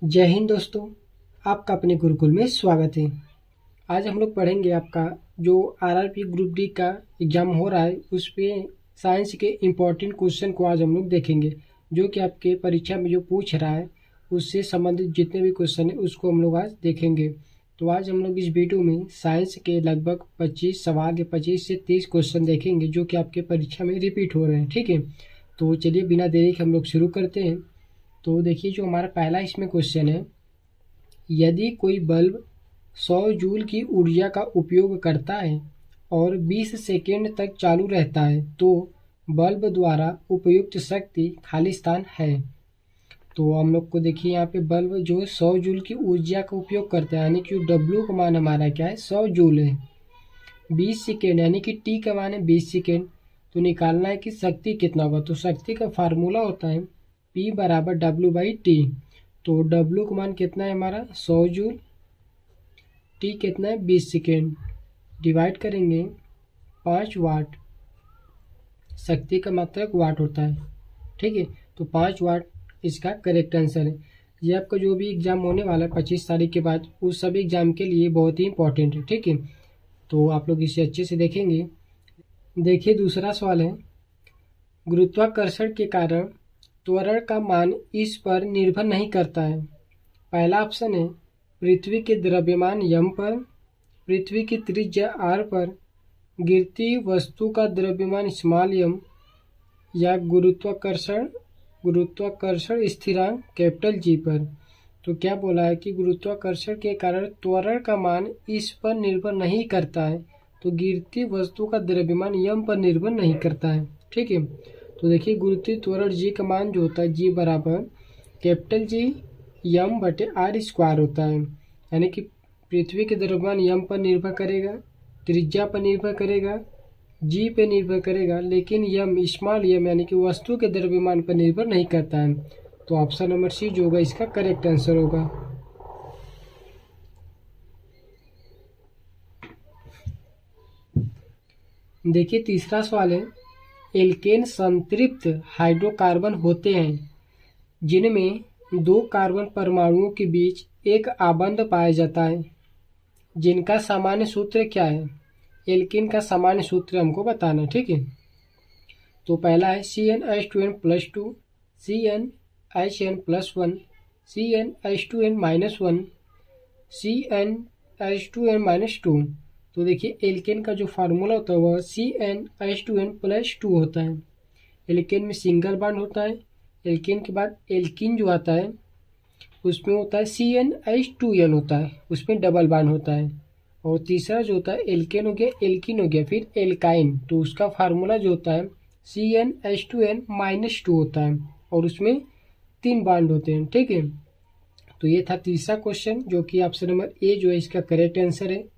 जय हिंद दोस्तों, आपका अपने गुरुकुल में स्वागत है। आज हम लोग पढ़ेंगे आपका जो आरआरबी ग्रुप डी का एग्ज़ाम हो रहा है उस पे साइंस के इम्पोर्टेंट क्वेश्चन को आज हम लोग देखेंगे, जो कि आपके परीक्षा में जो पूछ रहा है उससे संबंधित जितने भी क्वेश्चन है उसको हम लोग आज देखेंगे। तो आज हम लोग इस वीडियो में साइंस के लगभग 25 सवाल या 25 से 30 क्वेश्चन देखेंगे जो कि आपके परीक्षा में रिपीट हो रहे हैं। ठीक है, तो चलिए बिना देरी के हम लोग शुरू करते हैं। तो देखिए, जो हमारा पहला इसमें क्वेश्चन है, यदि कोई बल्ब 100 जूल की ऊर्जा का उपयोग करता है और 20 सेकेंड तक चालू रहता है तो बल्ब द्वारा उपयुक्त शक्ति खाली स्थान है। तो हम लोग को देखिए, यहाँ पे बल्ब जो 100 जूल की ऊर्जा का उपयोग करता है, यानी कि डब्ल्यू का मान हमारा क्या है, 100 जूल है। 20 सेकेंड यानी कि टी का मान है 20 सेकेंड। तो निकालना है कि शक्ति कितना होगा। तो शक्ति का फार्मूला होता है P बराबर डब्ल्यू बाई टी। तो डब्ल्यू का मान कितना है हमारा 100 जूल, टी कितना है 20 सेकेंड, डिवाइड करेंगे 5 वाट। शक्ति का मात्रक वाट होता है। ठीक है, तो 5 वाट इसका करेक्ट आंसर है। ये आपका जो भी एग्जाम होने वाला है 25 तारीख के बाद, उस सभी एग्जाम के लिए बहुत ही इंपॉर्टेंट है। ठीक है, तो आप लोग इसे अच्छे से देखेंगे। देखिए, दूसरा सवाल है, गुरुत्वाकर्षण के कारण त्वरण का मान इस पर निर्भर नहीं करता है। पहला ऑप्शन है पृथ्वी के द्रव्यमान यम पर, पृथ्वी की त्रिज्या आर पर, गिरती वस्तु का द्रव्यमान स्मॉल यम, या गुरुत्वाकर्षण स्थिरांक कैपिटल जी पर। तो क्या बोला है कि गुरुत्वाकर्षण के कारण त्वरण का मान इस पर निर्भर नहीं करता है। तो गिरती वस्तु का द्रव्यमान यम पर निर्भर नहीं करता है। ठीक है, तो देखिए, गुरुत्वीय त्वरण जी का मान जो होता है जी बराबर कैपिटल जी यम बटे आर स्क्वायर होता है। यानी कि पृथ्वी के द्रव्यमान यम पर निर्भर करेगा, त्रिज्या पर निर्भर करेगा, जी पे निर्भर करेगा, लेकिन यम स्मॉल यम यानी कि वस्तु के द्रव्यमान पर निर्भर नहीं करता है। तो ऑप्शन नंबर सी जो होगा इसका करेक्ट आंसर होगा। देखिए, तीसरा सवाल है, एल्केन संतृप्त हाइड्रोकार्बन होते हैं जिनमें 2 कार्बन परमाणुओं के बीच एक आबंध पाया जाता है, जिनका सामान्य सूत्र क्या है। एल्केन का सामान्य सूत्र हमको बताना है। ठीक है, तो पहला है CnH2n+2, CnHn+1, CnH2n-1, CnH2n-2। तो देखिए, एल्केन का जो फार्मूला होता है वह CnH2n+2 होता है। एल्केन में सिंगल बॉन्ड होता है। एल्केन के बाद एल्कीन जो आता है उसमें होता है CnH2n होता है, उसमें डबल बॉन्ड होता है। और तीसरा जो होता है एल्केन हो गया, एल्कीन हो गया, फिर एल्काइन, तो उसका फार्मूला जो होता है CnH2n-2 होता है और उसमें 3 बॉन्ड होते हैं। ठीक है, तो ये था तीसरा क्वेश्चन जो कि ऑप्शन नंबर ए जो है इसका करेक्ट आंसर है।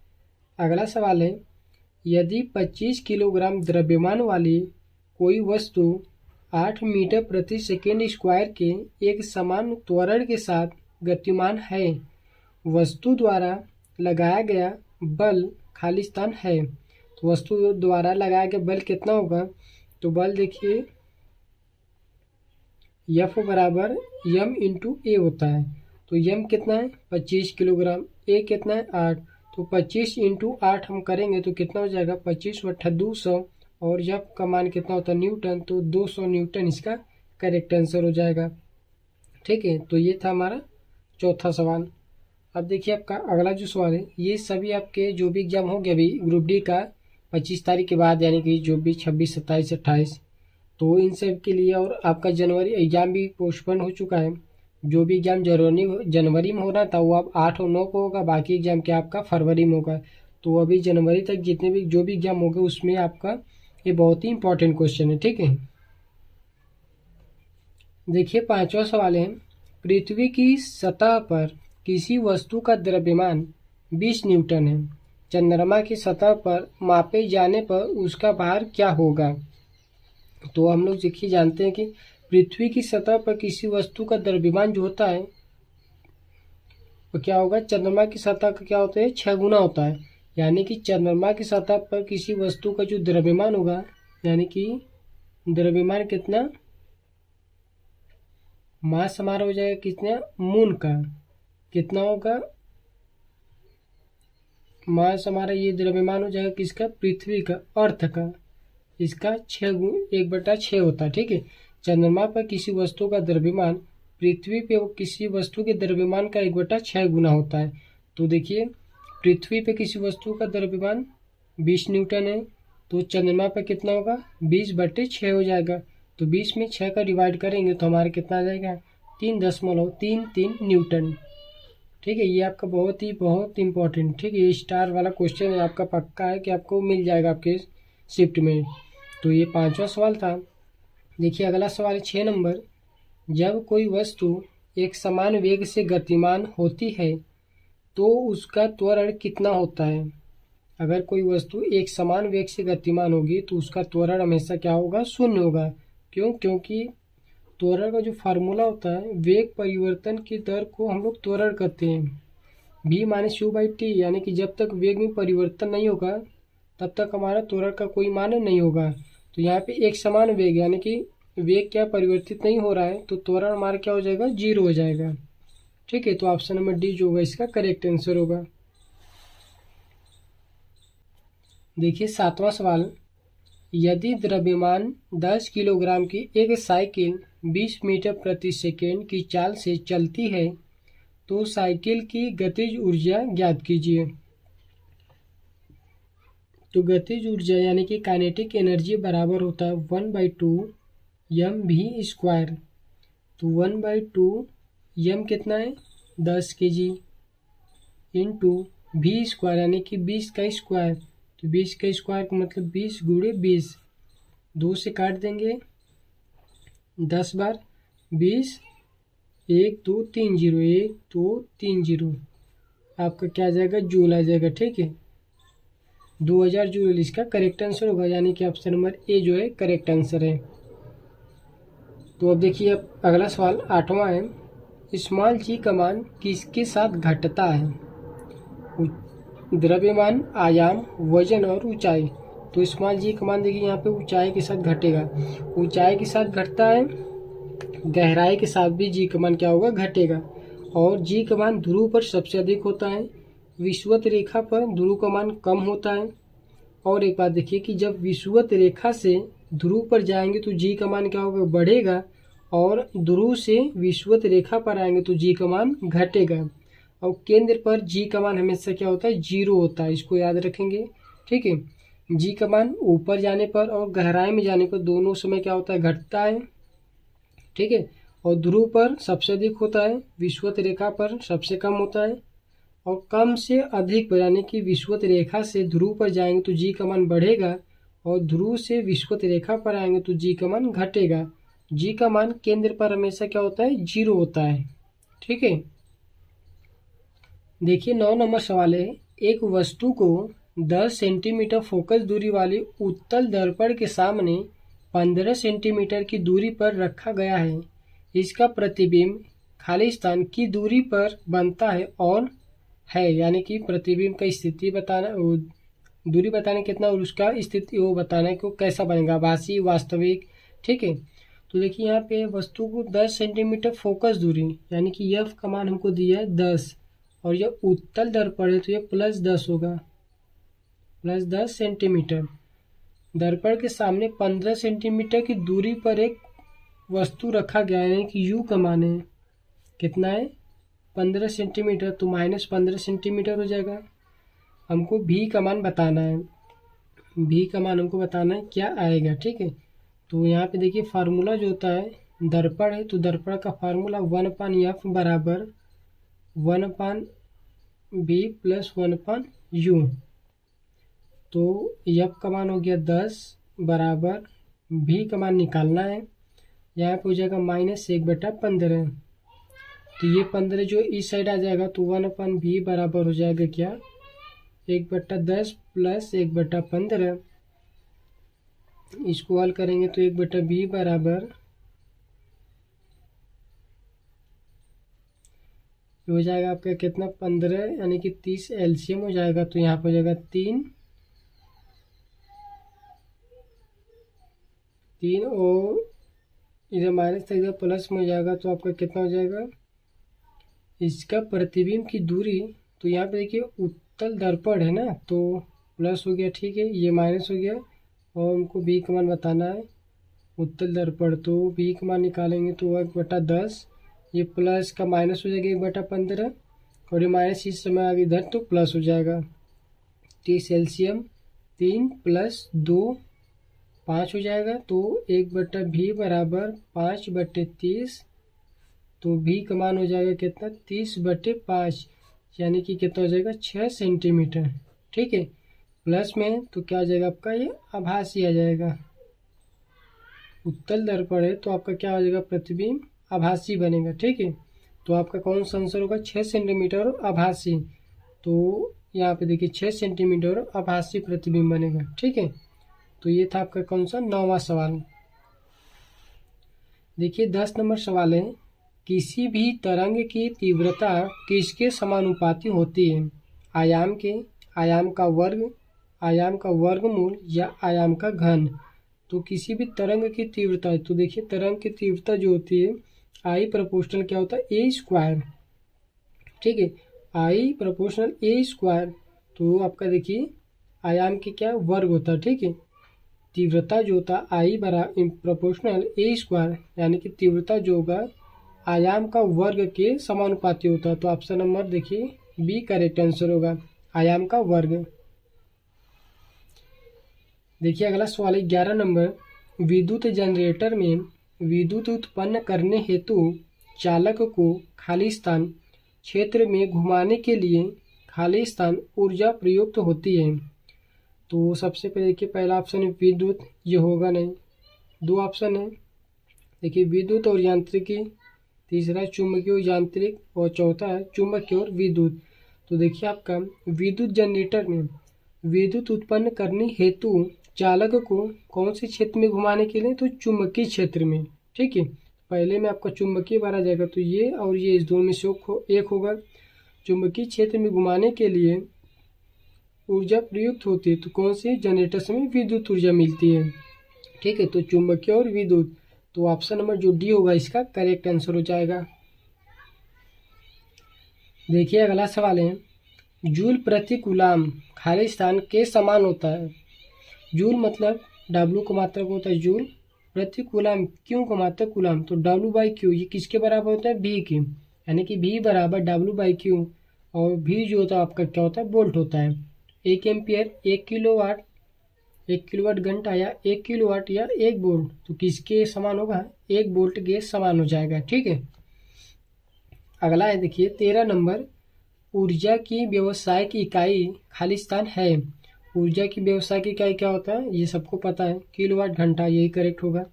अगला सवाल है, यदि 25 किलोग्राम द्रव्यमान वाली कोई वस्तु 8 मीटर प्रति सेकेंड स्क्वायर के एक समान त्वरण के साथ गतिमान है, वस्तु द्वारा लगाया गया बल खाली स्थान है। तो वस्तु द्वारा लगाया गया बल कितना होगा। तो बल देखिए, F बराबर यम इंटू ए होता है। तो यम कितना है 25 किलोग्राम, ए कितना है 8। तो 25 इंटू 8 हम करेंगे तो कितना हो जाएगा 25 बटा 200, और F का मान कितना होता है न्यूटन, तो 200 न्यूटन इसका करेक्ट आंसर हो जाएगा। ठीक है, तो ये था हमारा चौथा सवाल। अब देखिए, आपका अगला जो सवाल है, ये सभी आपके जो भी एग्जाम हो गया अभी ग्रुप डी का 25 तारीख के बाद, यानी कि जो भी 26, 27, 28, तो इन सब के लिए, और आपका जनवरी एग्जाम भी पोस्टपोन हो चुका है। जो भी एग्जाम जनवरी में हो रहा था वो अब 8 और 9 को होगा, बाकी एग्जाम क्या आपका फरवरी में होगा। तो अभी जनवरी तक जितने भी जो भी एग्जाम होंगे उसमें आपका ये बहुत ही इंपॉर्टेंट क्वेश्चन है। ठीक है, देखिए, पांचवा सवाल है, पृथ्वी की सतह पर किसी वस्तु का द्रव्यमान 20 न्यूटन है, चंद्रमा की सतह पर मापे जाने पर उसका भार क्या होगा। तो हम लोग देखिए जानते हैं कि पृथ्वी की सतह पर किसी वस्तु का द्रव्यमान जो होता है वो क्या होगा, चंद्रमा की सतह का क्या होता है 6 गुना होता है। यानी कि चंद्रमा की सतह पर किसी वस्तु का जो द्रव्यमान होगा, यानी कि द्रव्यमान कितना मास हमारा हो जाएगा कितना, मून का कितना होगा, मास हमारा ये द्रव्यमान हो जाएगा किसका, पृथ्वी का, अर्थ का, इसका 1/6 होता है। ठीक है, चंद्रमा पर किसी वस्तु का द्रव्यमान पृथ्वी पे किसी वस्तु के द्रव्यमान का 1/6 गुना होता है। तो देखिए पृथ्वी पे किसी वस्तु का द्रव्यमान 20 न्यूटन है, तो चंद्रमा पर कितना होगा, 20/6 हो जाएगा। तो 20 में 6 का डिवाइड करेंगे तो हमारा कितना आ जाएगा, 3.33 न्यूटन। ठीक है, ये आपका बहुत इंपॉर्टेंट, ठीक है, ये स्टार वाला क्वेश्चन है आपका, पक्का है कि आपको मिल जाएगा आपके शिफ्ट में। तो ये 5वां सवाल था। देखिए अगला सवाल है 6 नंबर। जब कोई वस्तु एक समान वेग से गतिमान होती है तो उसका त्वरण कितना होता है। अगर कोई वस्तु एक समान वेग से गतिमान होगी तो उसका त्वरण हमेशा क्या होगा, शून्य होगा। क्यों, क्योंकि त्वरण का जो फार्मूला होता है, वेग परिवर्तन की दर को हम लोग त्वरण कहते हैं, v-u/t, यानी कि जब तक वेग में परिवर्तन नहीं होगा तब तक हमारा त्वरण का कोई मान नहीं होगा। तो यहाँ पे एक समान वेग यानी कि वेग क्या परिवर्तित नहीं हो रहा है, तो त्वरण हमारा क्या हो जाएगा, 0 हो जाएगा। ठीक है, तो ऑप्शन नंबर डी जो होगा इसका करेक्ट आंसर होगा। देखिए 7वां सवाल। यदि द्रव्यमान 10 किलोग्राम की एक साइकिल 20 मीटर प्रति सेकेंड की चाल से चलती है तो साइकिल की गतिज ऊर्जा ज्ञात कीजिए। तो गतिज ऊर्जा यानी कि काइनेटिक एनर्जी बराबर होता है 1/2 mv²। तो 1/2 m कितना है, 10 kg इंटू v² यानी कि 20 का स्क्वायर। तो 20 का स्क्वायर का मतलब 20 गुणे 20, 2 से काट देंगे 10 बार 20, 1 2 3 0, 1 2 3 0, आपका क्या आ जाएगा, जूल आ जाएगा। ठीक है, 2000 जूल इसका करेक्ट आंसर होगा, यानी कि ऑप्शन नंबर ए जो है करेक्ट आंसर है। तो अब देखिए अब अगला सवाल 8वां है। स्मॉल जी का मान किसके साथ घटता है। द्रव्यमान, आयाम, वजन और ऊंचाई। तो स्मॉल जी का मान देखिए यहाँ पे ऊंचाई के साथ घटेगा, ऊंचाई के साथ घटता है, गहराई के साथ भी जी का मान क्या होगा, घटेगा। और जी का मान ध्रुव पर सबसे अधिक होता है, विषुवत रेखा पर ध्रुव का मान कम होता है। और एक बात देखिए कि जब विषुवत रेखा से ध्रुव पर जाएंगे तो जी का मान क्या होगा, बढ़ेगा, और ध्रुव से विषुवत रेखा पर आएंगे तो जी का मान घटेगा। और केंद्र पर जी का मान हमेशा क्या होता है, 0 होता है, इसको याद रखेंगे। ठीक है, जी का मान ऊपर जाने पर और गहराई में जाने पर दोनों समय क्या होता है, घटता है। ठीक है, और ध्रुव पर सबसे अधिक होता है, विषुवत रेखा पर सबसे कम होता है। और कम से अधिक पर यानी कि विषुवत रेखा से ध्रुव पर जाएंगे तो जी का मान बढ़ेगा, और ध्रुव से विषुवत रेखा पर आएंगे तो जी का मान घटेगा। जी का मान केंद्र पर हमेशा क्या होता है, 0 होता है। ठीक है, देखिए 9 नंबर सवाल है। एक वस्तु को 10 सेंटीमीटर फोकस दूरी वाली उत्तल दर्पण के सामने 15 सेंटीमीटर की दूरी पर रखा गया है। इसका प्रतिबिंब खाली स्थान की दूरी पर बनता है और है, यानी कि प्रतिबिंब का स्थिति बताना, दूरी बताना कितना, और उसका स्थिति वो बताना है कि वो कैसा बनेगा, आभासी, वास्तविक। ठीक है, तो देखिए यहाँ पे वस्तु को 10 सेंटीमीटर फोकस दूरी यानी कि एफ का मान हमको दिया है 10, और ये उत्तल दर्पण है तो ये +10 होगा, +10 सेंटीमीटर। दर्पण के सामने 15 सेंटीमीटर की दूरी पर एक वस्तु रखा गया है, यानी कि यू का मान है कितना है, 15 सेंटीमीटर, तो -15 सेंटीमीटर हो जाएगा। हमको भी का मान बताना है, भी का मान हमको बताना है क्या आएगा। ठीक है, तो यहाँ पे देखिए फार्मूला जो होता है, दर्पण है तो दर्पण का फार्मूला 1/f बराबर 1/b + 1/u। तो एफ का मान हो गया 10 बराबर, भी का मान निकालना है, यहाँ पे हो जाएगा -1/15। तो ये 15 जो इस साइड आ जाएगा तो 1/b बराबर हो जाएगा क्या, 1/10 + 1/15। इसको हल करेंगे तो 1/b बराबर हो जाएगा आपका कितना, 15 यानी कि 30 एलसीएम हो जाएगा, तो यहाँ पर हो जाएगा 3 और इधर माइनस था इधर प्लस में हो जाएगा, तो आपका कितना हो जाएगा इसका प्रतिबिंब की दूरी। तो यहाँ पे देखिए उत्तल दर्पण है ना, तो प्लस हो गया, ठीक है, ये माइनस हो गया और हमको बी का मान बताना है उत्तल दर्पण। तो बी का मान निकालेंगे तो 1/10, ये प्लस का माइनस हो जाएगा 1/15 और ये माइनस इस समय आगे इधर तो प्लस हो जाएगा। तो एलसीएम 3 + 2 5 हो जाएगा, तो 1/v बराबर 5/30। तो v का मान हो जाएगा कितना 30/5, यानी कि कितना हो जाएगा 6 सेंटीमीटर। ठीक है, प्लस में तो क्या आ जाएगा आपका ये आभासी आ जाएगा। उत्तल दर्पण है तो आपका क्या हो जाएगा प्रतिबिंब आभासी बनेगा। ठीक है, तो आपका कौन सा आंसर होगा 6 सेंटीमीटर और आभासी। तो यहाँ पे देखिए 6 सेंटीमीटर और आभासी प्रतिबिंब बनेगा। ठीक है, तो ये था आपका कौन सा 9वां सवाल। देखिए 10 नंबर सवाल है, किसी भी तरंग की तीव्रता किसके समानुपाती होती है? आयाम के, आयाम का वर्ग, आयाम का वर्गमूल या आयाम का घन। तो किसी भी तरंग की तीव्रता है, तो देखिए तरंग की तीव्रता जो होती है आई प्रोपोर्शनल क्या होता है a²। ठीक है, आई प्रोपोर्शनल a²। तो आपका देखिए आयाम के क्या वर्ग होता है। ठीक है, तीव्रता जो होता है आई बराबर प्रोपोर्शनल a², यानी कि तीव्रता जो होगा आयाम का वर्ग के समानुपाती होता है। तो ऑप्शन नंबर देखिए बी करेक्ट आंसर होगा, आयाम का वर्ग। देखिए अगला सवाल है 11 नंबर, विद्युत जनरेटर में विद्युत उत्पन्न करने हेतु चालक को खाली स्थान क्षेत्र में घुमाने के लिए खाली स्थान ऊर्जा प्रयुक्त होती है। तो सबसे पहले देखिए पहला ऑप्शन है विद्युत, ये होगा नहीं। दो ऑप्शन है देखिए विद्युत और यांत्रिकी, तीसरा चुंबकीय और यांत्रिक और चौथा है चुंबकीय और विद्युत। तो देखिए आपका विद्युत जनरेटर में विद्युत उत्पन्न करने हेतु चालक को कौन से क्षेत्र में घुमाने के लिए, तो चुंबकीय क्षेत्र में। ठीक है, पहले में आपका चुंबकीय बार आ जाएगा, तो ये और ये इस दोनों में से एक होगा। चुंबकीय क्षेत्र में घुमाने के लिए ऊर्जा प्रयुक्त होती है, तो कौन से जनरेटर से विद्युत ऊर्जा मिलती है। ठीक है, तो चुंबकीय और विद्युत, तो ऑप्शन नंबर जो डी होगा इसका करेक्ट आंसर हो जाएगा। देखिए अगला सवाल है, जूल प्रति कूलाम खाली स्थान के समान होता है। जूल मतलब W का मात्रक होता है जूल, प्रति कूलाम क्यू का मात्रक कूलाम, तो W/Q ये किसके बराबर होता है V के, यानी कि V बराबर W/Q और V जो होता है आपका क्या होता है वोल्ट होता है। 1 एम्पियर 1 किलोवाट, 1 किलोवाट घंटा या 1 किलोवाट या 1 वोल्ट, तो किसके समान होगा 1 वोल्ट के समान हो जाएगा। ठीक है, अगला है देखिए 13 नंबर, ऊर्जा की व्यावसायिक इकाई खाली स्थान है। ऊर्जा की व्यावसायिक इकाई क्या होता है, ये सबको पता है किलोवाट घंटा, यही करेक्ट होगा।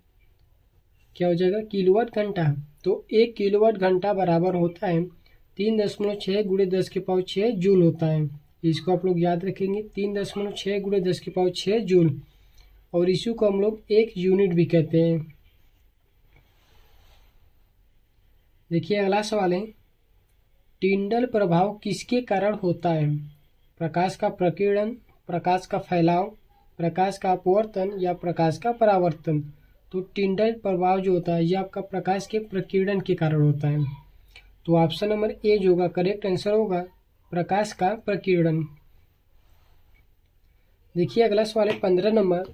क्या हो जाएगा किलोवाट घंटा। तो 1 किलोवाट घंटा बराबर होता है 3.6 × 10⁶ जूल होता है। इसको आप लोग याद रखेंगे 3.6 × 10⁶ जूल, और इसी को हम लोग 1 यूनिट भी कहते हैं। देखिए अगला सवाल है, टिंडल प्रभाव किसके कारण होता है? प्रकाश का प्रकीर्णन, प्रकाश का फैलाव, प्रकाश का अपवर्तन या प्रकाश का परावर्तन। तो टिंडल प्रभाव जो होता है ये आपका प्रकाश के प्रकीर्णन के कारण होता है। तो ऑप्शन नंबर ए जो होगा करेक्ट आंसर होगा प्रकाश का प्रकीर्णन। देखिए अगला सवाल है 15 नंबर,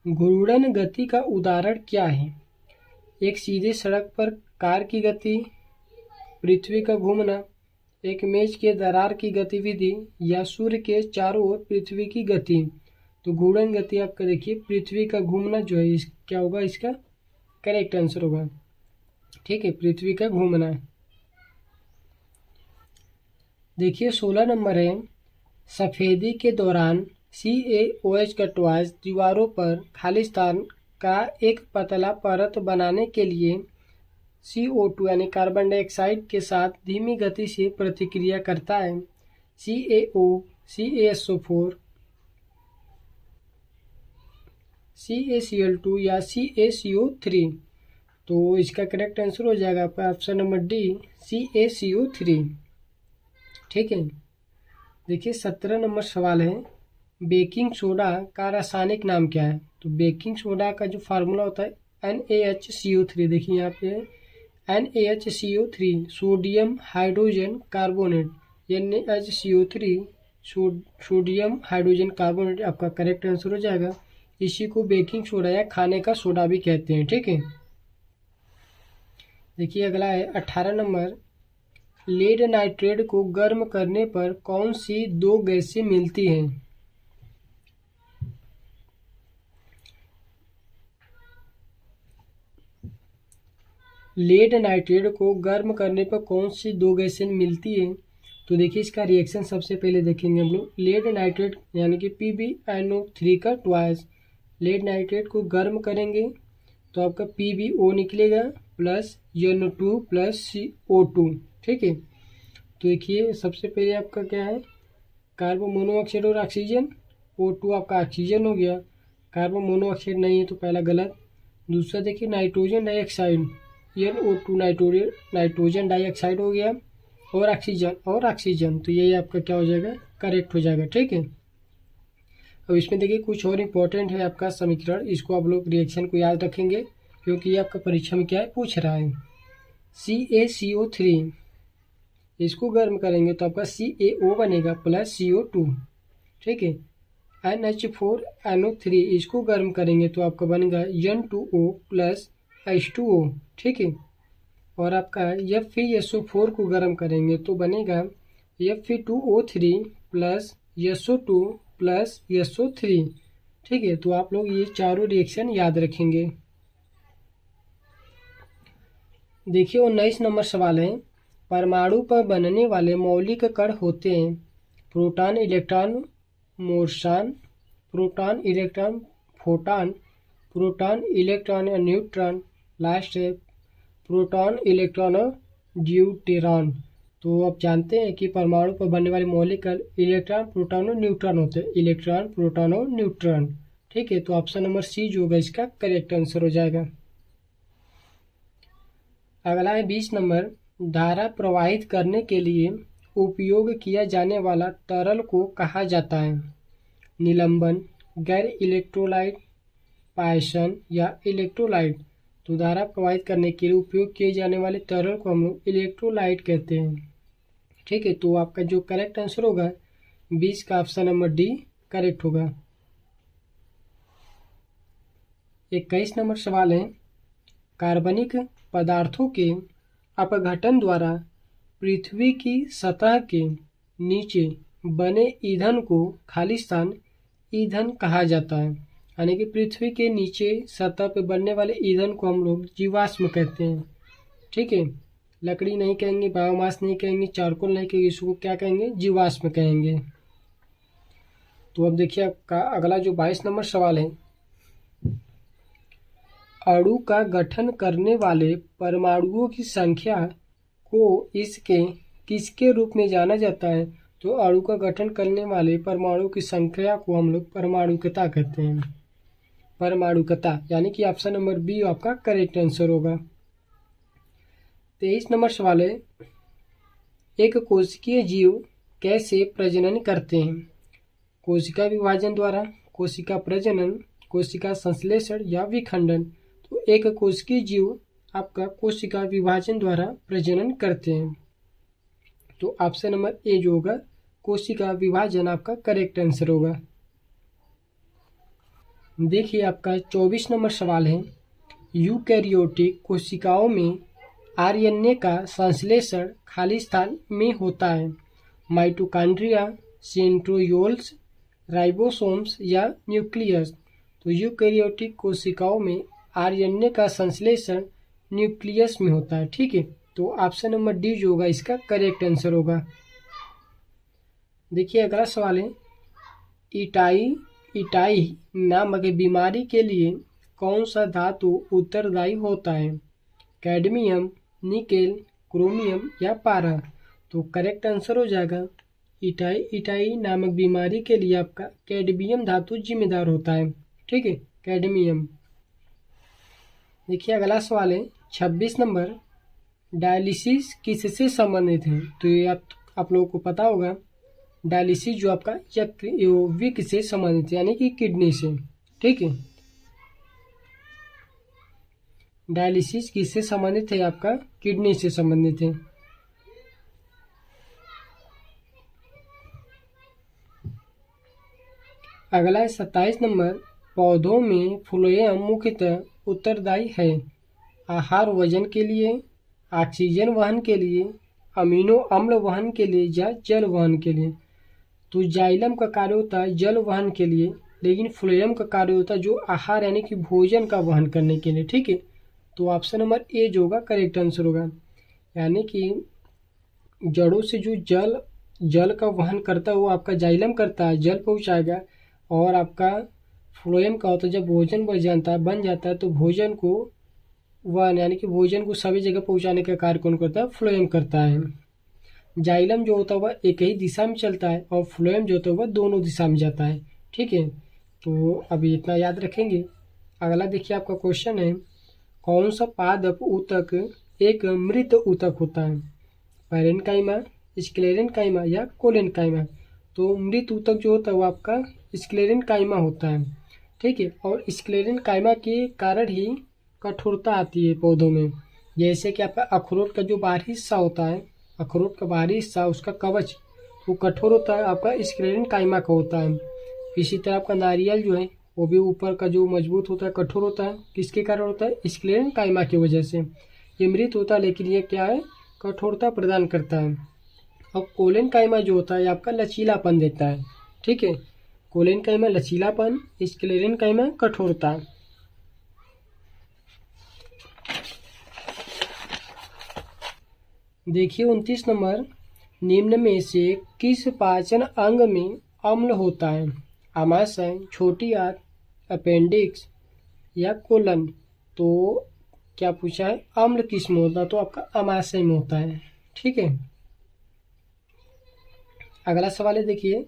घूर्णन गति का उदाहरण क्या है? एक सीधे सड़क पर कार की गति, पृथ्वी का घूमना, एक मेज के दरार की गतिविधि या सूर्य के चारों ओर पृथ्वी की गति। तो घूर्णन गति आपका देखिए पृथ्वी का घूमना जो है क्या होगा इसका करेक्ट आंसर होगा। ठीक है, पृथ्वी का घूमना। देखिए 16 नंबर है, सफेदी के दौरान CaOH का ट्वाइस दीवारों पर खाली स्थान का एक पतला परत बनाने के लिए CO2 यानी कार्बन डाइऑक्साइड के साथ धीमी गति से प्रतिक्रिया करता है। CaO, CaSO4, CaCl2 या CaCO3। तो इसका करेक्ट आंसर हो जाएगा आपका ऑप्शन नंबर डी CaCO3। ठीक है, देखिए 17 नंबर सवाल है, बेकिंग सोडा का रासायनिक नाम क्या है? तो बेकिंग सोडा का जो फार्मूला होता है NaHCO3। देखिए यहाँ पे NaHCO3 sodium hydrogen carbonate, NaHCO3 sodium hydrogen carbonate आपका करेक्ट आंसर हो जाएगा। इसी को बेकिंग सोडा या खाने का सोडा भी कहते हैं। ठीक है, देखिए अगला है 18 नंबर। लेड नाइट्रेट को गर्म करने पर कौन सी दो गैसें मिलती हैं? लेड नाइट्रेट को गर्म करने पर कौन सी दो गैसें मिलती है? तो देखिए इसका रिएक्शन सबसे पहले देखेंगे हम लोग। लेड नाइट्रेट यानी कि PbNO3 का ट्वाइस। लेड नाइट्रेट को गर्म करेंगे तो आपका PbO निकलेगा प्लस NO2 प्लस CO2। ठीक है, तो देखिए सबसे पहले आपका क्या है, कार्बन मोनोऑक्साइड और ऑक्सीजन। O2 आपका ऑक्सीजन हो गया, कार्बन मोनोऑक्साइड नहीं है तो पहला गलत। दूसरा देखिए nitrogen dioxide, NO2 nitrogen dioxide हो गया, और ऑक्सीजन तो यही आपका क्या हो जाएगा, करेक्ट हो जाएगा। ठीक है, अब इसमें देखिए कुछ और इम्पोर्टेंट है आपका समीकरण, इसको आप लोग रिएक्शन को याद रखेंगे क्योंकि ये आपका परीक्षा में क्या है पूछ रहा है। CaCO3 इसको गर्म करेंगे तो आपका CaO बनेगा प्लस CO2। ठीक है, NH4NO3 इसको गर्म करेंगे तो आपका बनेगा N2O प्लस H2O। ठीक है, और आपका FeSO4 को गर्म करेंगे तो बनेगा Fe2O3 plus SO2 plus SO3। ठीक है, तो आप लोग ये चारों रिएक्शन याद रखेंगे। देखिए 19 नंबर सवाल है। परमाणु पर बनने वाले मौलिक कण होते हैं प्रोटॉन, इलेक्ट्रॉन, मोर्सान, proton, electron, photon, proton, electron या न्यूट्रॉन, लास्ट है प्रोटॉन, इलेक्ट्रॉन और ड्यूटेरॉन। तो आप जानते हैं कि परमाणु पर बनने वाले मौलिक कण इलेक्ट्रॉन, प्रोटॉन और न्यूट्रॉन होते हैं। इलेक्ट्रॉन, प्रोटॉन और न्यूट्रॉन। ठीक है, तो ऑप्शन नंबर सी जो होगा इसका करेक्ट आंसर हो जाएगा। अगला है 20 नंबर। धारा प्रवाहित करने के लिए उपयोग किया जाने वाला तरल को कहा जाता है? निलंबन, गैर इलेक्ट्रोलाइट, पायसन या इलेक्ट्रोलाइट। तो धारा प्रवाहित करने के लिए उपयोग किए जाने वाले तरल को हम लोग इलेक्ट्रोलाइट कहते हैं। ठीक है, तो आपका जो करेक्ट आंसर होगा 20 का ऑप्शन नंबर डी करेक्ट होगा। 21 नंबर सवाल है। कार्बनिक पदार्थों के अपघटन द्वारा पृथ्वी की सतह के नीचे बने ईंधन को खालिस्तान ईंधन कहा जाता है। यानी कि पृथ्वी के नीचे सतह पे बनने वाले ईंधन को हम लोग जीवाश्म कहते हैं। ठीक है, लकड़ी नहीं कहेंगे, बायोमास नहीं कहेंगे, चारकोल नहीं कहेंगे, इसको क्या कहेंगे, जीवाश्म कहेंगे। तो अब देखिए आपका अगला जो 22 नंबर सवाल है। अणु का गठन करने वाले परमाणुओं की संख्या को इसके किसके रूप में जाना जाता है? तो अणु का गठन करने वाले परमाणु की संख्या को हम लोग परमाणुकता कहते हैं। परमाणुकता यानी कि ऑप्शन नंबर बी आपका करेक्ट आंसर होगा। 23 नंबर सवाल है। एक कोशिकीय जीव कैसे प्रजनन करते हैं? कोशिका विभाजन द्वारा, कोशिका प्रजनन, कोशिका संश्लेषण या विखंडन। तो एक कोशिकीय जीव आपका कोशिका विभाजन द्वारा प्रजनन करते हैं। तो ऑप्शन नंबर ए जो होगा कोशिका विभाजन आपका करेक्ट आंसर होगा। देखिए आपका 24 नंबर सवाल है। यूकैरियोटिक कोशिकाओं में आरएनए का संश्लेषण खालिस्तान में होता है। माइटोकॉन्ड्रिया, सेंट्रोयोल्स, राइबोसोम्स या न्यूक्लियस। तो यूकैरियोटिक कोशिकाओं में आरएनए का संश्लेषण न्यूक्लियस में होता है। ठीक है, तो ऑप्शन नंबर डी जो होगा इसका करेक्ट आंसर होगा। देखिए अगला सवाल है। इटाई नामक बीमारी के लिए कौन सा धातु उत्तरदायी होता है? कैडमियम, निकेल, क्रोमियम या पारा। तो करेक्ट आंसर हो जाएगा इटाई नामक बीमारी के लिए आपका कैडमियम धातु जिम्मेदार होता है। ठीक है, कैडमियम। देखिए अगला सवाल है 26 नंबर। डायलिसिस किससे संबंधित है? तो ये आप लोगों को पता होगा। डायलिसिस जो आपका यकृत से संबंधित है, यानी कि किडनी से। ठीक है, डायलिसिस किससे संबंधित है? आपका किडनी से संबंधित है। अगला है 27 नंबर, पौधों में फ्लोएम मुख्यतः उत्तरदायी है आहार वजन के लिए, ऑक्सीजन वहन के लिए, अमीनो अम्ल वहन के लिए या जल वहन के लिए। तो जाइलम का कार्य होता है जल वहन के लिए, लेकिन फ्लोएम का कार्य होता है जो आहार यानी कि भोजन का वहन करने के लिए। ठीक है, तो ऑप्शन नंबर ए जो होगा करेक्ट आंसर होगा, यानी कि जड़ों से जो जल का वहन करता है वो आपका जाइलम करता है, जल पहुंचाएगा। और आपका फ्लोएम का होता है जब भोजन बन जाता है तो भोजन को वहन यानी कि भोजन को सभी जगह पहुंचाने का कार्य कौन करता है? फ्लोएम करता है। जाइलम जो होता है वह एक ही दिशा में चलता है और फ्लोएम जो होता है वह दोनों दिशा में जाता है। ठीक है, तो अभी इतना याद रखेंगे। अगला देखिए आपका क्वेश्चन है, कौन सा पादप ऊतक एक मृत ऊतक होता है? पैरेन्काइमा, स्क्लेरेन्काइमा या कोलेन्काइमा। तो मृत ऊतक जो होता है वो आपका स्क्लेरेन्काइमा होता है। ठीक है, और स्क्लेरेन्काइमा के कारण ही कठोरता आती है पौधों में। जैसे कि आपका अखरोट का जो बाहरी हिस्सा होता है, अखरोट का बाहरी हिस्सा उसका कवच वो कठोर होता है, आपका स्क्लेरेन्काइमा का होता है। इसी तरह आपका नारियल जो है वो भी ऊपर का जो मजबूत होता है कठोर होता है, किसके कारण होता है? स्क्लेरेन्काइमा की वजह से। ये मृत होता है लेकिन ये क्या है? कठोरता प्रदान करता है। और कोलेन्काइमा जो होता है आपका लचीलापन देता है। ठीक है, कोलेन्काइमा लचीलापन, स्क्लेरेन्काइमा कठोरता। देखिए 29 नंबर, निम्न में से किस पाचन अंग में अम्ल होता है? आमाशय, छोटी आंत, अपेंडिक्स या कोलन। तो क्या पूछा है? अम्ल किस में होता है? तो आपका आमाशय में होता है। ठीक है, अगला सवाल है देखिए,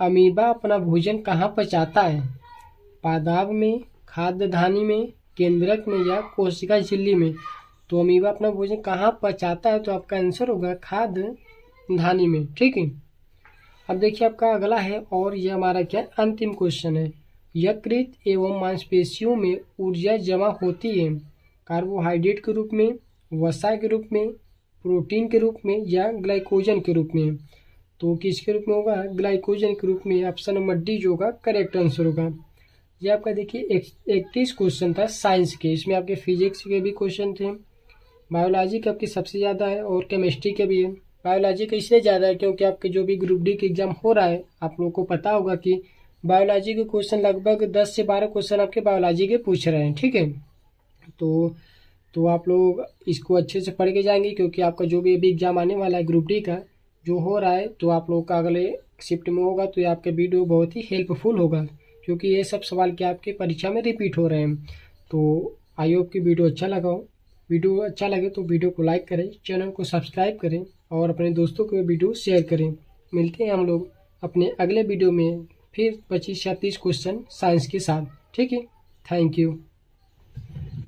अमीबा अपना भोजन कहाँ पचाता है? पादाब में, खाद्य धानी में, केंद्रक में या कोशिका झिल्ली में। तो अमीबा अपना भोजन कहाँ पचाता है? तो आपका आंसर होगा खाद्य धानी में। ठीक है, अब देखिए आपका अगला है और ये हमारा क्या अंतिम क्वेश्चन है, यकृत एवं मांसपेशियों में ऊर्जा जमा होती है कार्बोहाइड्रेट के रूप में, वसा के रूप में, प्रोटीन के रूप में या ग्लाइकोजन के रूप में। तो किसके रूप में होगा? ग्लाइकोजन के रूप में। ऑप्शन नंबर डी जो होगा करेक्ट आंसर होगा। ये आपका देखिए 31 क्वेश्चन था साइंस के, इसमें आपके फिजिक्स के भी क्वेश्चन थे, बायोलॉजी के आपके सबसे ज़्यादा है और केमिस्ट्री के भी है। बायोलॉजी का इसलिए ज़्यादा है क्योंकि आपके जो भी ग्रुप डी के एग्जाम हो रहा है आप लोगों को पता होगा कि बायोलॉजी के क्वेश्चन लगभग 10 से 12 क्वेश्चन आपके बायोलॉजी के पूछ रहे हैं। ठीक है, तो आप लोग इसको अच्छे से पढ़ के जाएंगे क्योंकि आपका जो भी अभी एग्जाम आने वाला है ग्रुप डी का जो हो रहा है तो आप लोग का अगले शिफ्ट में होगा, तो ये आपके वीडियो बहुत ही हेल्पफुल होगा क्योंकि ये सब सवाल क्या आपके परीक्षा में रिपीट हो रहे हैं। तो आई होप कि वीडियो अच्छा लगा हो। वीडियो अच्छा लगे तो वीडियो को लाइक करें, चैनल को सब्सक्राइब करें और अपने दोस्तों को वीडियो शेयर करें। मिलते हैं हम लोग अपने अगले वीडियो में फिर 25 या 30 क्वेश्चन साइंस के साथ। ठीक है, थैंक यू।